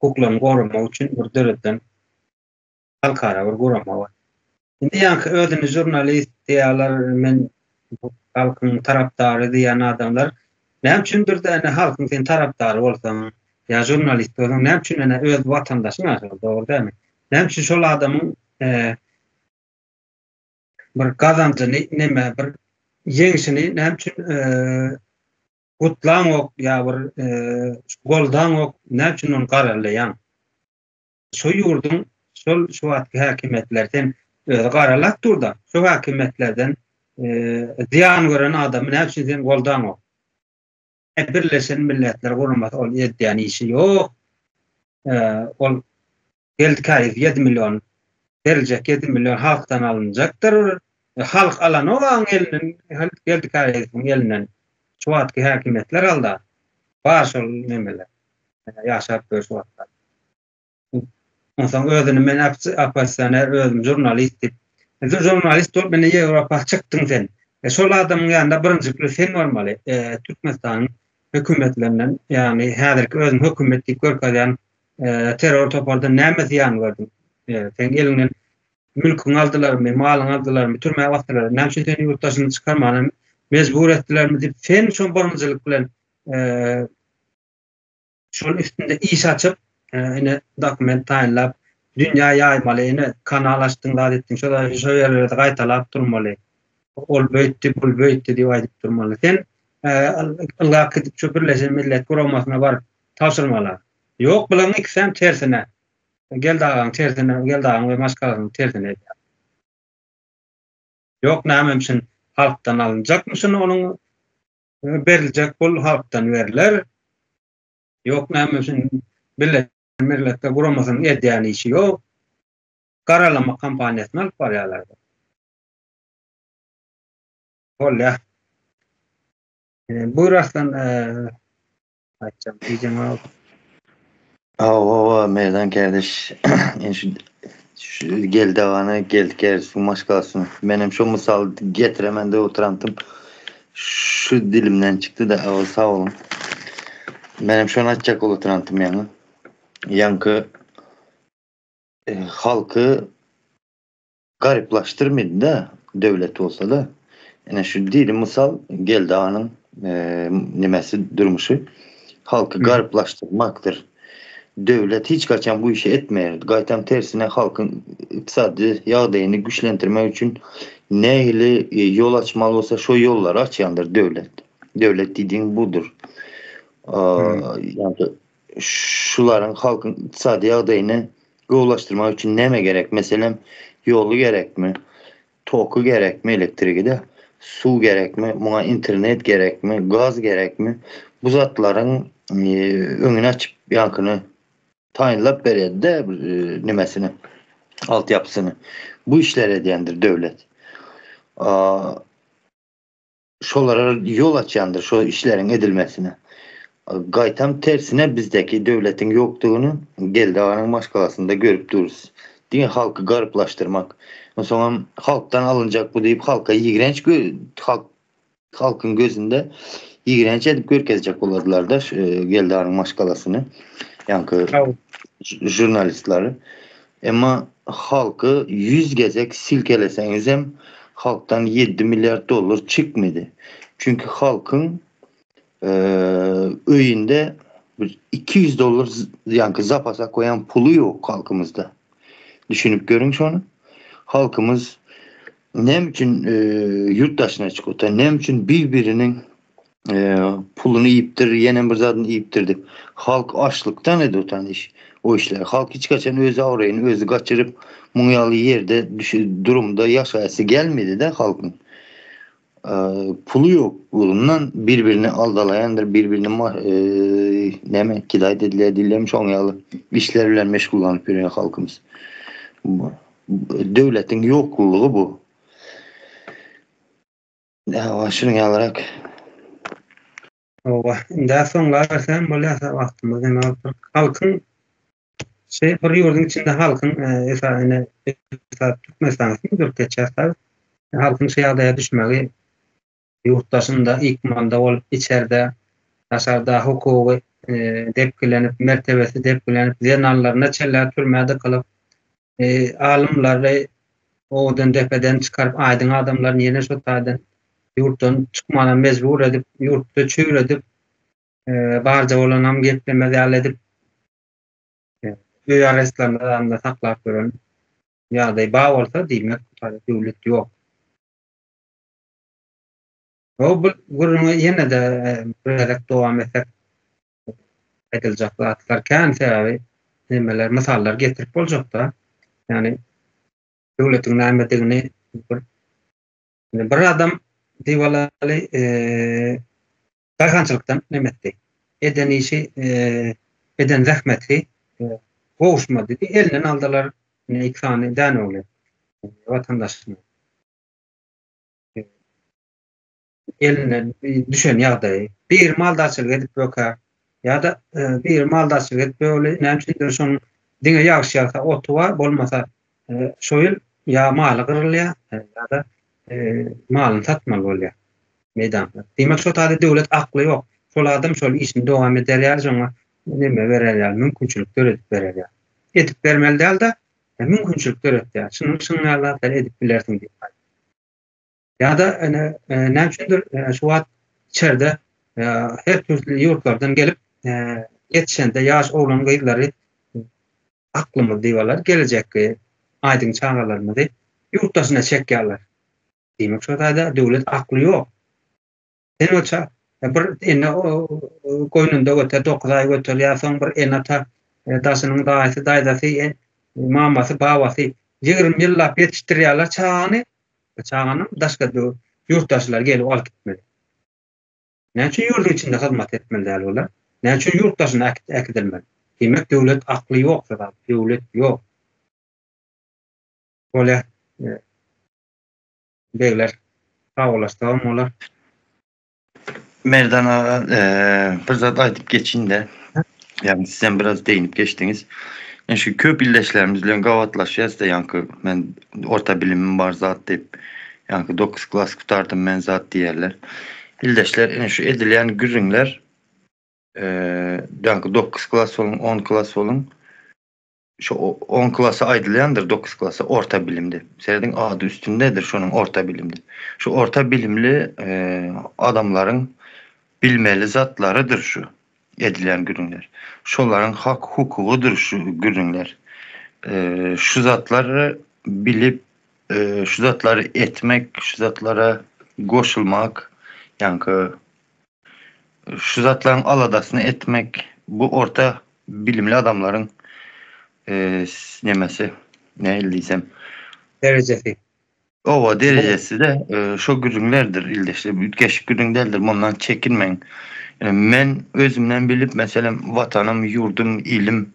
hukuklarını korumak için bir devletten halkara bir kurama var. Şimdi yani ödünü jurnalist diyorlar, men halkın taraftarı diyen adamlar ne üçündür de halkın sen taraftarı olsan ya jurnalist olsan ne üçün öz vatandaşın asıl doğru değil mi? Ne üçün şol adamın bir kazancını neme bir yeňişini ne üçün gutlan ok ya bir goldan ok ne üçün onu kararlayan şu yurdun şu wagtky häkimetlerden garalak durda. Şu hakimiyetlerden ziyan gören adamı ne için sen goldan ok. Birleşen Milletler Kuruması ol edýän işi yok. Ol geldi 7 milyon verilecek 7 milyon halktan alınacaktır. Halk alan o an elinin geldi elinden şu wagtky hakimiyetler aldı. Başol nemeler. Yaşap böyle wagtlar. Ondan özünü men apasana özüm jurnalist olup men Ýewropa çykdyň sen. Şol adamyň ýanynda birinji sen normaly. Türkmenistan hökümetlerinden ýani häzirki özüm hökümetli görkezýän terör topardan näme ziýan gördüm. Sen elinden mülküň aldylarmy, malyň aldylarmy, türme wagtlar näme üçin seni ýurtdaşyny çykarmana mecbur etdilermi diýip sen şol barmyjylyk bilen şol üstünde iş açyp ine dokument taýinlap dünýä ýaýmaly, ine kanalaşdyň etdiň şo ýerlerde gaýtalap durmaly. Ol böytdi, bul böytdi diýip aýdyp durmaly. Sen ılgak edip şu Birleşen Millet Guramasına barıp tapşyrmalar. Yok, bulan ikisem tersine. Gel dağın tersine, gel dağın ve maskalasının tersine. Yok, nämemişin halktan alınacakmışın, onun berilecek bol halktan veriler. Yok, nämemişin Birleşen Millet'te Guramasının edýän işi yok. Karalama kampanyasını alıp barýarlar. Holla. Buyur Aslan, açacağım diyeceğim abi. Meydan kardeş. Yani şu gel davana geldik su maşkalasını. Benim şu misal getiremende oturantım. Şu dilimden çıktı da sağ olun. Benim şu an açacak oturantım yani. Yankı halkı gariplaştırmadı da devlet olsa da. Yani şu dilim misal gel davanın nimesi durmuşu. Halkı gariplaştırmaktır. Devlet hiç kaçan bu işi etmeyer. Gaytam tersine halkın iktisadi yağdayını güçlendirmek için neyle yol açmalı olsa şu yolları açyandır devlet. Devlet dediğin budur. Yani şuların halkın iktisadi yağdayını ulaştırmak için neme gerek? Mesela yolu gerek mi? Toku gerek mi? Elektriği de su gerek mi? Buna internet gerek mi? Gaz gerek mi? Bu zatların önünü açıp yankını tayinlap beredi de nimesini, altyapısını. Bu işler edendir devlet. Şolara yol açandır şu işlerin edilmesine. Gaytam tersine bizdeki devletin yokluğunu Geldavanın maşkalasında görüp dururuz. Diye halkı gariplaştırmak. O zaman halktan alınacak bu deyip halka iğrenç halkın gözünde iğrenç edip görkezecek oladılar da Geldavanın maşkalasını. Yankı jurnalistleri. Ama halkı 100 gezek silkeleseniz hem halktan 7 milyar dolar çıkmadı. Çünkü halkın öyünde 200 dolar yankı zapasa koyan pulu yok halkımızda. Düşünüp görün şunu. Halkımız ne için yurttaşına çıkıyor, ne için birbirinin pulunu yiyiptir, yenen bir zadını yiyiptirdi. Halk açlıktan ediyor iş. O işler. Halk hiç kaçan özü avrayını özü kaçırıp munyalı yerde durumda yaşayası gelmedi de halkın. Pulu yok. Bundan birbirini aldalayandır, birbirini neme kidayet edilemiş onyalı işlerle meşgullanıp yürüyen halkımız. Devletin yokluğu bu. Şunun alarak Daha sonra sen böyle vaktimiz halkın bir yurdun içinde halkın Türkmenistan'ın dört geçerler. Halkın adaya düşmeyi yurttaşında ilk manda olup içeride aşağıda hukuku depkilenip mertebesi depkilenip zenallarına çeller türmede kalıp alimleri odan depeden çıkarıp aydın adamların yerine şotadan yurttan çıkmadan mecbur edip yurtta çığır edip barca olanam geplemedi halledip öy arrestlarında saklap gören ya da bağ olsa demek devlet yok. O bunu yine de böyle devam etsek edilecek zatlarken sebebi nimeler misallar getirip olacak da yani devletin nimetini bir adam divalalı dayhançılıktan nimetli eden işi eden zahmeti boğuşma dedi elinden aldılar iksanı dane oluyor vatandaşını eline düşen yağdayı bir maldaşlık edip böker ya da bir maldaşlık edip böyle nemçindir şunun dine yağış yağsa otu var olmasa soyul ya malı kırılıyor ya da malın satmalı oluyor meydanda. Demek şu tadı devlet aklı yok. Şol adam şol işini devam eder ya sonra neme verer ya mümkünçülük öğretip verer ya. Edip vermeli değil de mümkünçülük öğret ya. Şunlarla edip bilersin diye. Ya da ne içindir şu an içeride her türlü yurtlardan gelip yetişende yaş oğlan gayıları aklımı diyorlar gelecek aydın çağlarını de yurttaşına çekerler. Demek şu da devlet aklı yok. Sen olsa bir ene koynunda götür, 9 ay götür, ya soň bir enata daşynyň daýsy, daýdasy, mamasy, babasy 20 ýyllap ýetişdirýärler çağany. Çağanyň daşga ýurtdaşlar gelip alyp gitmeli. Näçe ýurduň içinde hyzmat etmeliler olar? Näçe ýurtdaşyna äkidilmeli? Demek döwlet akly ýok, döwlet ýok. Ola beýler sağlaşdyrym olar. Merdan ağa, bir zat aýdyp geçin de, yani sizden biraz değinip geçtiniz. Yani şu köp illeşlerimizle gawatlaşýas da, yani men orta bilimim var zat deyip, yani 9 klas kutardım men zat diýerler. İldeşler, yani şu edilen gürünler, yani 9 klas olun, 10 klas olun, şu 10 klasa aýdylýandyr, 9 klasa orta bilimdi. Seredin adı üstündedir şonun orta bilimdi. Şu orta bilimli adamların bilmeli zatlarıdır şu edilen gürünler. Şolaryň hak hukugudur şu gürünler. Şu zatları bilip, şu zatları etmek, şu zatlara goşulmak, yani şu zatların aladasyny etmek, bu orta bilimli adamların nemesi, ne eldiysem Derecesi. ova derecesi de şu gürünlerdir ildeşler. Ütgeşik gürünlerdir. Ondan çekinmeyin. Yani men özümden bilip mesela vatanım, yurdum, ilim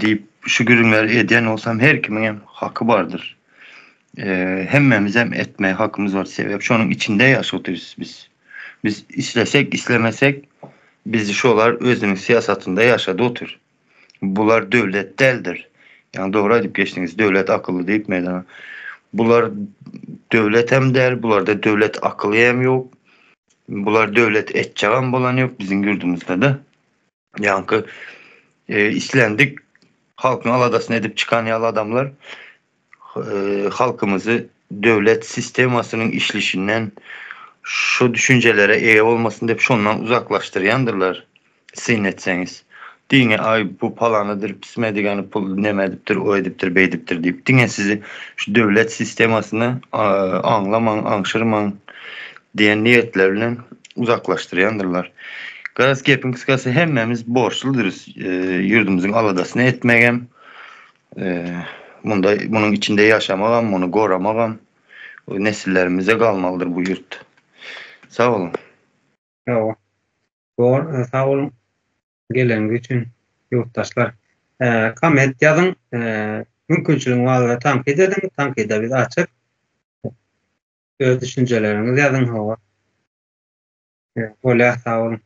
deyip şu gürünleri ediyen olsam her kimin hakkı vardır. Hemmemiz hem etmeye hakkımız var. Sebep şunun içinde yaşatırız biz. Biz islesek, islemesek bizi şolar özünün siyasatında yaşadı otur. Bular devlet deldir. Yani doğru edip geçtiniz. Devlet akıllı deyip meydana. Bular devlet hem der. Bularda devlet akıllı hem yok. Bular devlet etçavan bolan yok bizim yurdumuzda da. Yani islendik. Halkın aladasını edip çıkan yalı adamlar halkımızı devlet sistemasının işlişinden şu düşüncelere eğe olmasın deyip şundan uzaklaştırıyandırlar. Sin etseniz. Dine ay bu palanıdır, pismedigani pul nemediptir, o ediptir, beydiptir deyip dine sizi şu devlet sistemasını anlaman, anşırman diyen niyetlerle uzaklaştırıyandırlar. Garaz kepin kıskası hemmemiz borçluduruz yurdumuzun aladasını etmegem, bunun içinde yaşamagam, bunu goramagam, nesillerimize kalmalıdır bu yurt. Sağ olun. Sağ olun. Gelen için yurttaşlar. Kamet yazın, mümkünçülüğün varlığı tankit edin, tankide biz açık. Öz düşüncelerinizi yazın hava. Öyle sağ olun.